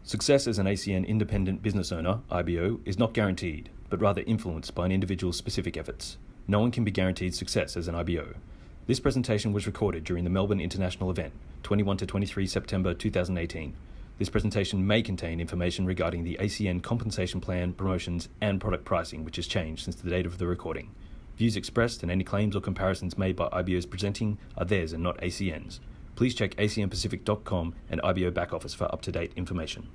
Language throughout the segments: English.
Success as an ACN independent business owner, IBO, is not guaranteed, but rather influenced by an individual's specific efforts. No one can be guaranteed success as an IBO. This presentation was recorded during the Melbourne International event, 21 to 23 September 2018. This presentation may contain information regarding the ACN compensation plan, promotions, and product pricing, which has changed since the date of the recording. Views expressed and any claims or comparisons made by IBOs presenting are theirs and not ACN's. Please check acnpacific.com and IBO back office for up-to-date information.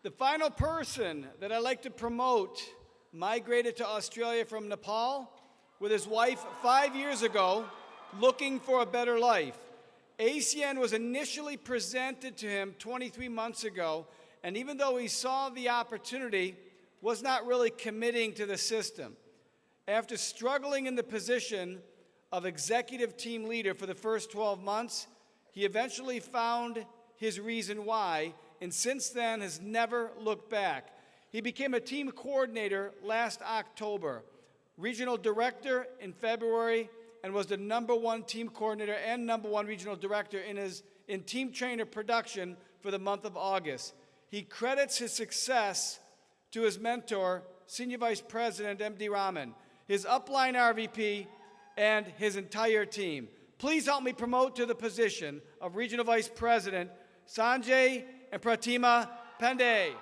The final person that I'd like to promote migrated to Australia from Nepal with his wife 5 years ago, looking for a better life. ACN was initially presented to him 23 months ago, and even though he saw the opportunity, was not really committing to the system. After struggling in the position of executive team leader for the first 12 months, he eventually found his reason why, and since then has never looked back. He became a team coordinator last October, regional director in February, and was the #1 team coordinator and #1 regional director in team trainer production for the month of August. He credits his success to his mentor, Senior Vice President MD Raman, his upline RVP, and his entire team. Please help me promote to the position of Regional Vice President Sanjay and Pratima Pandey.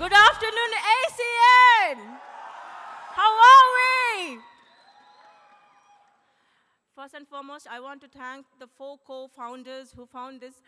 Good afternoon, ACN! How are we? First and foremost, I want to thank the 4 co-founders who found this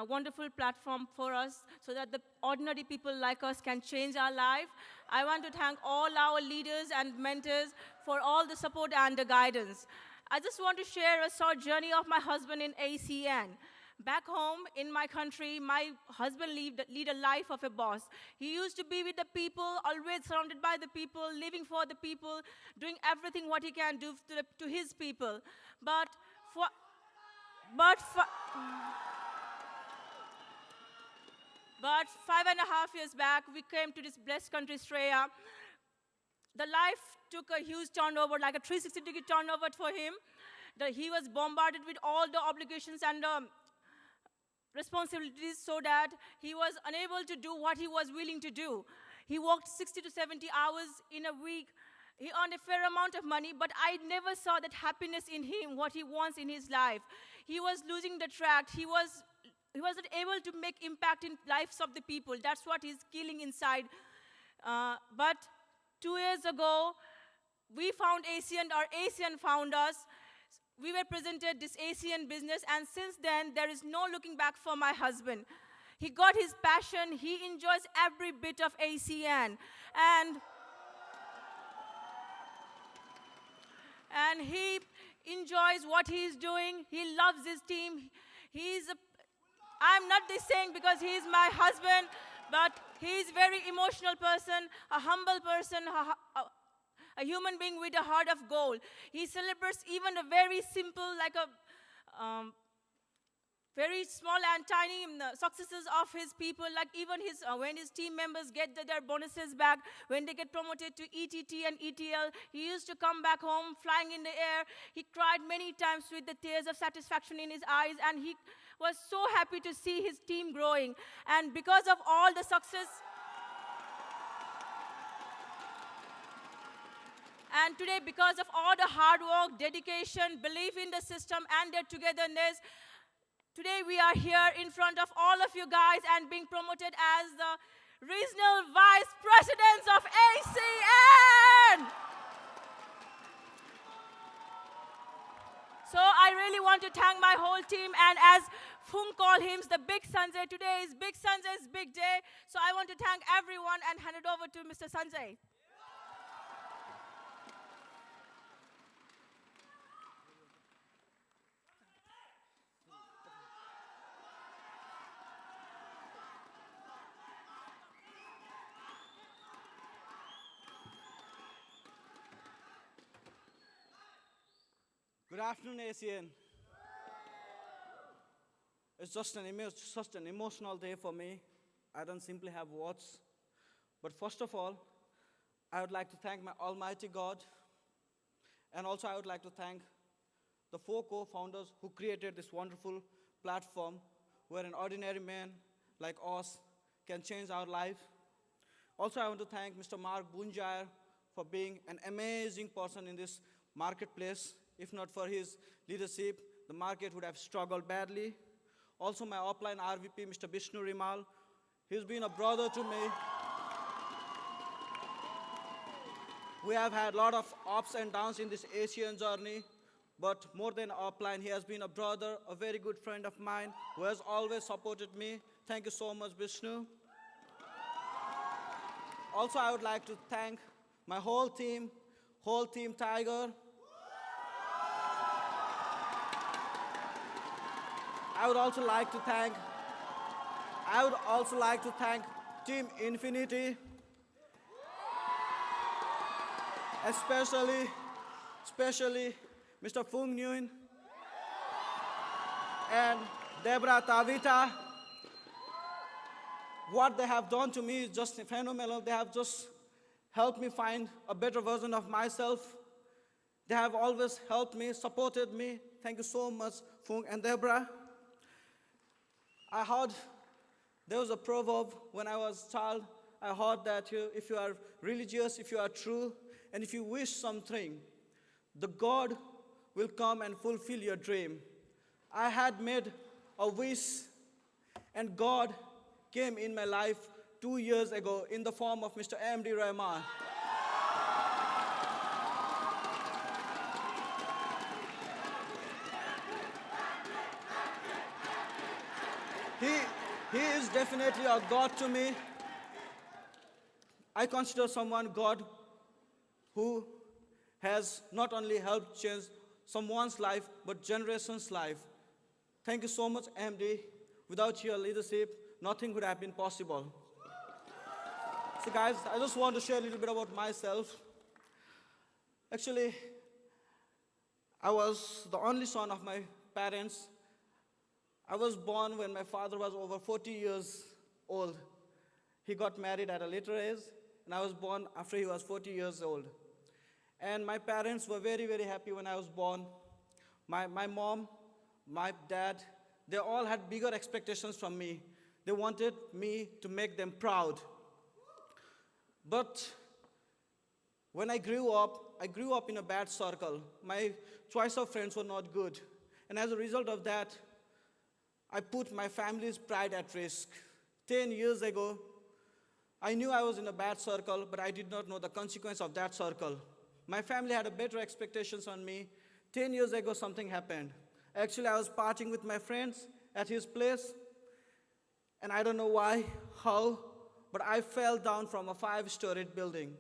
wonderful platform for us so that the ordinary people like us can change our life. I want to thank all our leaders and mentors for all the support and the guidance. I just want to share a short journey of my husband in ACN. Back home in my country, my husband lead a life of a boss. He used to be with the people, always surrounded by the people, living for the people, doing everything what he can do to his people. But 5.5 years back, we came to this blessed country, Australia. The life took a huge turnover, like a 360-degree turnover for him. He was bombarded with all the obligations and responsibilities so that he was unable to do what he was willing to do. He worked 60 to 70 hours in a week. He earned a fair amount of money, but I never saw that happiness in him, what he wants in his life. He was losing the track. He wasn't able to make impact in lives of the people. That's what he's killing inside. But 2 years ago, we found ASEAN, or ASEAN found us. We were presented this ASEAN business, and since then, there is no looking back for my husband. He got his passion. He enjoys every bit of ASEAN. And he enjoys what he's doing. He loves his team. I'm not this saying because he's my husband, but he's a very emotional person, a humble person, a human being with a heart of gold. He celebrates even a very simple, like a very small and tiny successes of his people, like even when his team members get their bonuses back, when they get promoted to ETT and ETL, he used to come back home flying in the air. He cried many times with the tears of satisfaction in his eyes, and he was so happy to see his team growing. And because of all the success, and today, because of all the hard work, dedication, belief in the system, and their togetherness, today we are here in front of all of you guys and being promoted as the regional vice presidents of ASEAN. So I really want to thank my whole team, and as Fung called him, the big Sanjay, today is big Sanjay's big day. So I want to thank everyone and hand it over to Mr. Sanjay. Good afternoon, ASEAN. It's just an emotional day for me. I don't simply have words. But first of all, I would like to thank my Almighty God. And also I would like to thank the 4 co-founders who created this wonderful platform where an ordinary man like us can change our life. Also, I want to thank Mr. Mark Bunjair for being an amazing person in this marketplace. If not for his leadership, the market would have struggled badly. Also, my upline RVP, Mr. Vishnu Rimal, he's been a brother to me. We have had a lot of ups and downs in this ASEAN journey, but more than upline, he has been a brother, a very good friend of mine, who has always supported me. Thank you so much, Vishnu. Also, I would like to thank my whole team Tiger. I would also like to thank Team Infinity, especially Mr. Fung Nguyen and Deborah Tavita. What they have done to me is just phenomenal. They have just helped me find a better version of myself. They have always helped me, supported me. Thank you so much, Fung and Deborah. I heard there was a proverb when I was a child. I heard that if you are religious, if you are true, and if you wish something, the God will come and fulfill your dream. I had made a wish, and God came in my life 2 years ago in the form of Mr. M.D. Rahman. He is definitely a God to me. I consider someone God who has not only helped change someone's life, but generations' life. Thank you so much, MD. Without your leadership, nothing would have been possible. So guys, I just want to share a little bit about myself. Actually, I was the only son of my parents. I was born when my father was over 40 years old. He got married at a later age, and I was born after he was 40 years old. And my parents were very, very happy when I was born. My mom, my dad, they all had bigger expectations from me. They wanted me to make them proud. But when I grew up in a bad circle. My choice of friends were not good. And as a result of that, I put my family's pride at risk. 10 years ago, I knew I was in a bad circle, but I did not know the consequence of that circle. My family had a better expectations on me. 10 years ago, something happened. Actually, I was partying with my friends at his place, and I don't know why, how, but I fell down from a 5-storied building.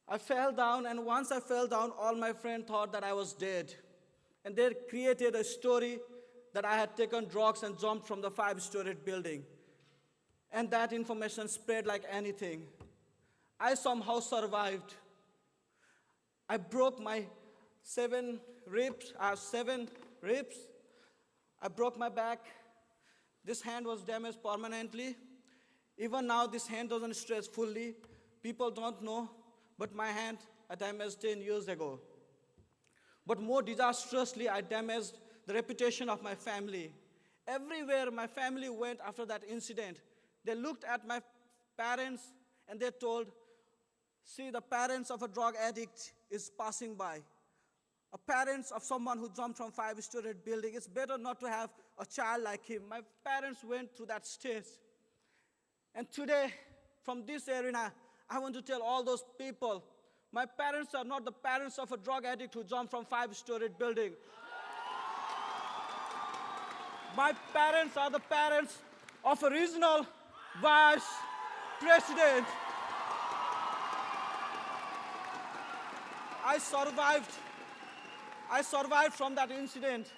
I fell down, and once I fell down, all my friends thought that I was dead. And they created a story that I had taken drugs and jumped from the 5-storied building. And that information spread like anything. I somehow survived. I broke my 7 ribs. I have 7 ribs. I broke my back. This hand was damaged permanently. Even now, this hand doesn't stretch fully. People don't know, but my hand I damaged 10 years ago. But more disastrously, I damaged the reputation of my family. Everywhere my family went after that incident, they looked at my parents and they told, see, the parents of a drug addict is passing by. A parents of someone who jumped from 5-storied building, it's better not to have a child like him. My parents went through that stage. And today, from this arena, I want to tell all those people, my parents are not the parents of a drug addict who jumped from 5-storied building. My parents are the parents of a regional vice president. I survived from that incident.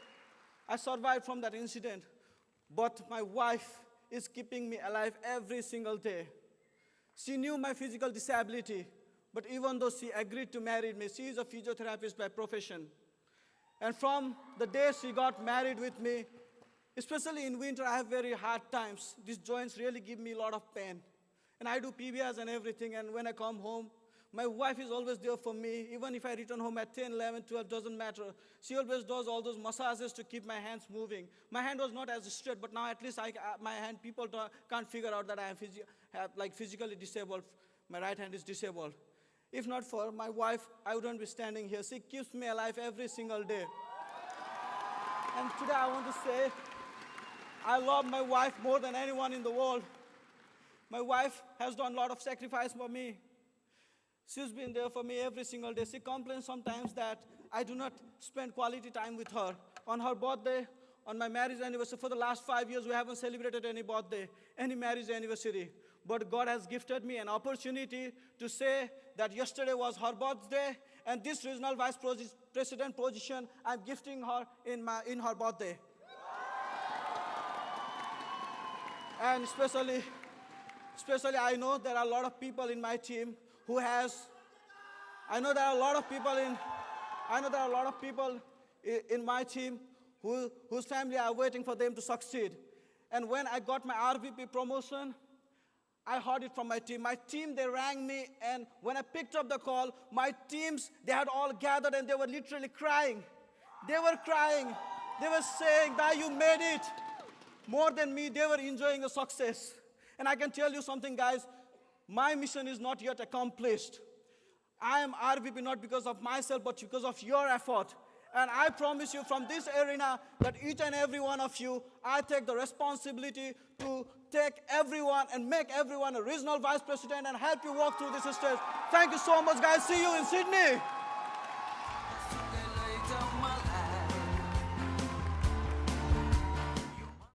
But my wife is keeping me alive every single day. She knew my physical disability, but even though she agreed to marry me, she is a physiotherapist by profession. And from the day she got married with me, especially in winter, I have very hard times. These joints really give me a lot of pain. And I do PBS and everything, and when I come home, my wife is always there for me. Even if I return home at 10, 11, 12, doesn't matter. She always does all those massages to keep my hands moving. My hand was not as straight, but now at least my hand, people can't figure out that I am physically disabled. My right hand is disabled. If not for my wife, I wouldn't be standing here. She keeps me alive every single day. And today I want to say, I love my wife more than anyone in the world. My wife has done a lot of sacrifice for me. She's been there for me every single day. She complains sometimes that I do not spend quality time with her. On her birthday, on my marriage anniversary, for the last 5 years, we haven't celebrated any birthday, any marriage anniversary. But God has gifted me an opportunity to say that yesterday was her birthday, and this regional vice president position, I'm gifting her in her birthday. And especially I know there are a lot of people in my team I know there are a lot of people in my team whose family are waiting for them to succeed. And when I got my RVP promotion, I heard it from my team. My team, they rang me, and when I picked up the call, my teams, they had all gathered and they were literally crying. They were crying. They were saying that you made it. More than me, they were enjoying the success. And I can tell you something, guys. My mission is not yet accomplished. I am RVP not because of myself, but because of your effort. And I promise you from this arena that each and every one of you, I take the responsibility to take everyone and make everyone a regional vice president and help you walk through this stage. Thank you so much, guys. See you in Sydney.